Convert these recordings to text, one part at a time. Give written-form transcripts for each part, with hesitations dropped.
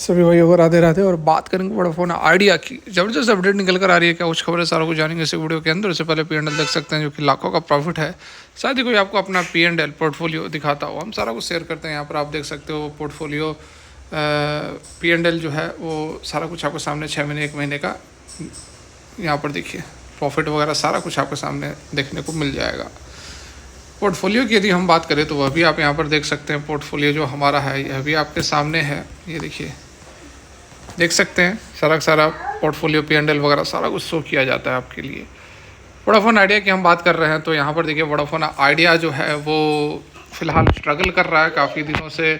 सभी भाइयों को राधे राधे। और बात करेंगे वोडाफोन आइडिया की। जबरदस्त अपडेट निकल कर आ रही है, क्या कुछ खबरें सारा कुछ जानेंगे इस वीडियो के अंदर। उससे पहले पी&एल देख सकते हैं जो कि लाखों का प्रॉफिट है। शायद ही कोई आपको अपना पी&एल पोर्टफोलियो दिखाता हो, हम सारा कुछ शेयर करते हैं। यहाँ पर आप देख सकते हो पोर्टफोलियो पी&एल जो है वो सारा कुछ आपको सामने 6 महीने 1 महीने का यहाँ पर देखिए प्रॉफिट वगैरह सारा कुछ आपके सामने देखने को मिल जाएगा। पोर्टफोलियो की यदि हम बात करें तो वह भी आप यहाँ पर देख सकते हैं। पोर्टफोलियो जो हमारा है यह भी आपके सामने है, ये देखिए देख सकते हैं। सारा पोर्टफोलियो पी&एल वगैरह सारा कुछ शो किया जाता है आपके लिए। वोडाफोन आइडिया की हम बात कर रहे हैं तो यहाँ पर देखिए वोडाफोन आइडिया जो है वो फ़िलहाल स्ट्रगल कर रहा है काफ़ी दिनों से।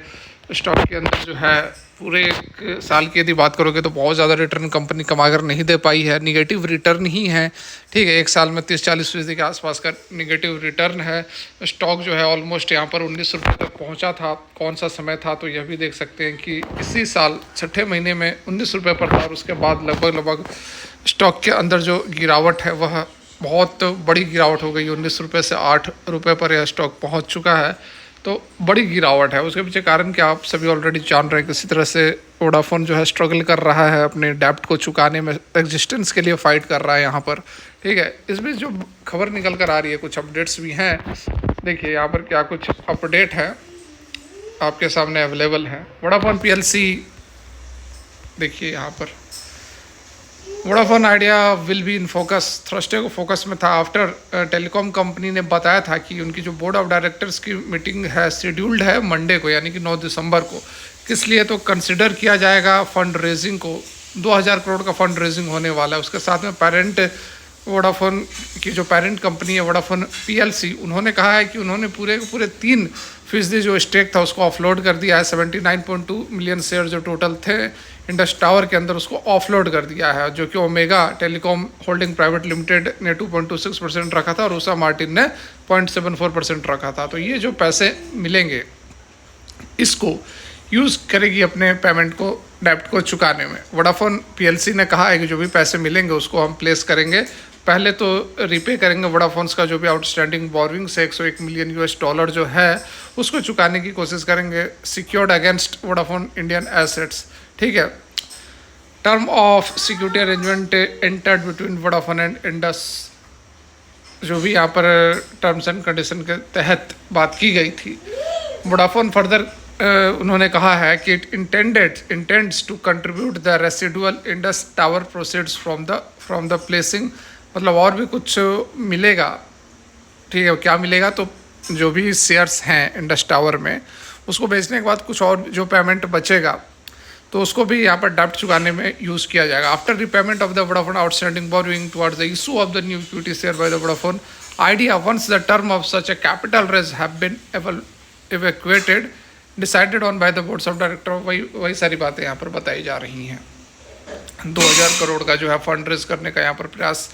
स्टॉक के अंदर जो है पूरे 1 साल की यदि बात करोगे तो बहुत ज़्यादा रिटर्न कंपनी कमा कर नहीं दे पाई है, निगेटिव रिटर्न ही है। ठीक है, 1 साल में 30-40% के आसपास का निगेटिव रिटर्न है। स्टॉक जो है ऑलमोस्ट यहाँ पर 19 रुपये तक पहुँचा था। कौन सा समय था तो यह भी देख सकते हैं कि इसी साल 6ठे महीने में 19 रुपये पर था और उसके बाद लगभग स्टॉक के अंदर जो गिरावट है वह बहुत बड़ी गिरावट हो गई। 19 रुपये से 8 रुपये पर यह स्टॉक पहुँच चुका है, तो बड़ी गिरावट है। उसके पीछे कारण क्या आप सभी ऑलरेडी जान रहे हैं। किसी तरह से वोडाफोन जो है स्ट्रगल कर रहा है अपने डेब्ट को चुकाने में, एग्जिस्टेंस के लिए फाइट कर रहा है यहाँ पर। ठीक है, इसमें जो खबर निकल कर आ रही है, कुछ अपडेट्स भी हैं। देखिए यहाँ पर क्या कुछ अपडेट है आपके सामने अवेलेबल है। वोडाफोन PLC देखिए यहाँ पर Vodafone idea will be in focus. Thursday को फोकस में था आफ्टर टेलीकॉम कंपनी ने बताया था कि उनकी जो बोर्ड ऑफ डायरेक्टर्स की मीटिंग है शेड्यूल्ड है मंडे को, यानी कि 9 दिसंबर को। किस लिए तो कंसिडर किया जाएगा फंड रेजिंग को। 2000 करोड़ का फंड रेजिंग होने वाला है। उसके साथ में पेरेंट वोडाफोन की जो पेरेंट कंपनी है वोडाफोन PLC, उन्होंने कहा है कि उन्होंने पूरे 3% जो स्टेक था उसको ऑफलोड कर दिया है। 79.2 मिलियन शेयर जो टोटल थे इंडस टावर के अंदर उसको ऑफलोड कर दिया है, जो कि omega telecom holding private limited ने 2.26% रखा था और उषा मार्टिन ने 0.74% रखा था। तो ये जो पैसे मिलेंगे इसको यूज़ करेगी अपने पेमेंट को, डेब्ट को चुकाने में। वोडाफोन PLC ने कहा है कि जो भी पैसे मिलेंगे उसको हम प्लेस करेंगे। पहले तो रिपे करेंगे वोडाफोन्स का जो भी आउटस्टैंडिंग बोरिंग से $101 मिलियन जो है उसको चुकाने की कोशिश करेंगे, secured against Vodafone Indian assets. ठीक है, term of security arrangement entered between Vodafone and Indus, जो भी यहाँ पर टर्म्स एंड कंडीशन के तहत बात की गई थी। वोडाफोन फर्दर उन्होंने कहा है कि it intends to contribute the residual Indus tower proceeds from the placing, मतलब और भी कुछ मिलेगा। ठीक है, क्या मिलेगा तो जो भी शेयर्स हैं इंडस टावर में उसको बेचने के बाद कुछ और जो पेमेंट बचेगा तो उसको भी यहाँ पर डेब्ट चुकाने में यूज़ किया जाएगा। After repayment of the Vodafone outstanding borrowing towards the issue of the new equity share by the Vodafone Idea once the term of such a capital raise have been evacuated decided on by the boards of director. वही सारी बातें यहाँ पर बताई जा रही हैं। 2000 करोड़ का जो है फंड रेज करने का यहाँ पर प्रयास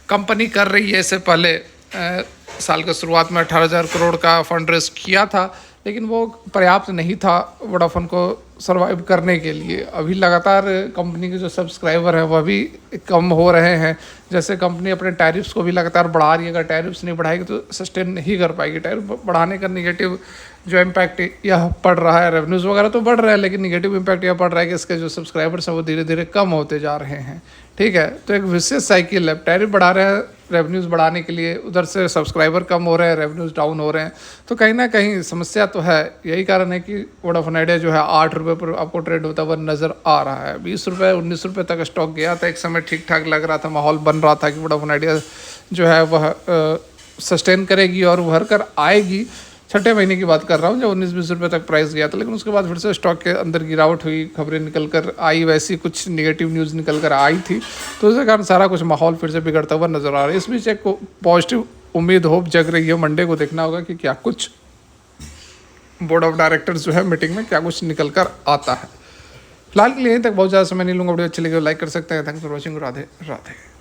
कंपनी कर रही है। इससे पहले साल के शुरुआत में 18,000 करोड़ का फंड रेज किया था, लेकिन वो पर्याप्त नहीं था वोडाफोन को सर्वाइव करने के लिए। अभी लगातार कंपनी के जो सब्सक्राइबर हैं वह भी कम हो रहे हैं। जैसे कंपनी अपने टैरिफ्स को भी लगातार बढ़ा रही है, अगर टैरिफ्स नहीं बढ़ाएगी तो सस्टेन नहीं कर पाएगी। टैरिफ बढ़ाने का निगेटिव जो इम्पैक्ट यह पड़ रहा है, रेवेन्यूज़ वगैरह तो बढ़ रहा है लेकिन निगेटिव इम्पैक्ट यह पड़ रहा है कि इसके जो सब्सक्राइबर्स हैं वो धीरे धीरे कम होते जा रहे हैं। ठीक है, तो एक विशेष साइकिल है। टैरिफ बढ़ा रहे हैं रेवेन्यूज़ बढ़ाने के लिए, उधर से सब्सक्राइबर कम हो रहे हैं, रेवेन्यूज़ डाउन हो रहे हैं, तो कहीं ना कहीं समस्या तो है। यही कारण है कि वोडाफोन आइडिया जो है 8 रुपये पर आपको ट्रेड होता हुआ नज़र आ रहा है। 20 रुपये 19 रुपये तक स्टॉक गया था, एक समय ठीक ठाक लग रहा था, माहौल बन रहा था कि वोडाफोन आइडिया जो है वह सस्टेन करेगी और उभर कर आएगी। 6ठे महीने की बात कर रहा हूँ जब 19-20 रुपये तक प्राइस गया था, लेकिन उसके बाद फिर से स्टॉक के अंदर गिरावट हुई, खबरें निकल कर आई, वैसी कुछ निगेटिव न्यूज़ निकल कर आई थी, तो उसके कारण सारा कुछ माहौल फिर से बिगड़ता हुआ नज़र आ रहा है। इस बीच एक पॉजिटिव उम्मीद होप जग रही है। मंडे को देखना होगा कि क्या कुछ बोर्ड ऑफ डायरेक्टर्स जो है मीटिंग में क्या कुछ निकल कर आता है। फिलहाल के लिए यहीं तक, बहुत ज़्यादा समय नहीं लूँगा। वीडियो अच्छी लगी लाइक कर सकते हैं। Thanks for watching. Radhe Radhe.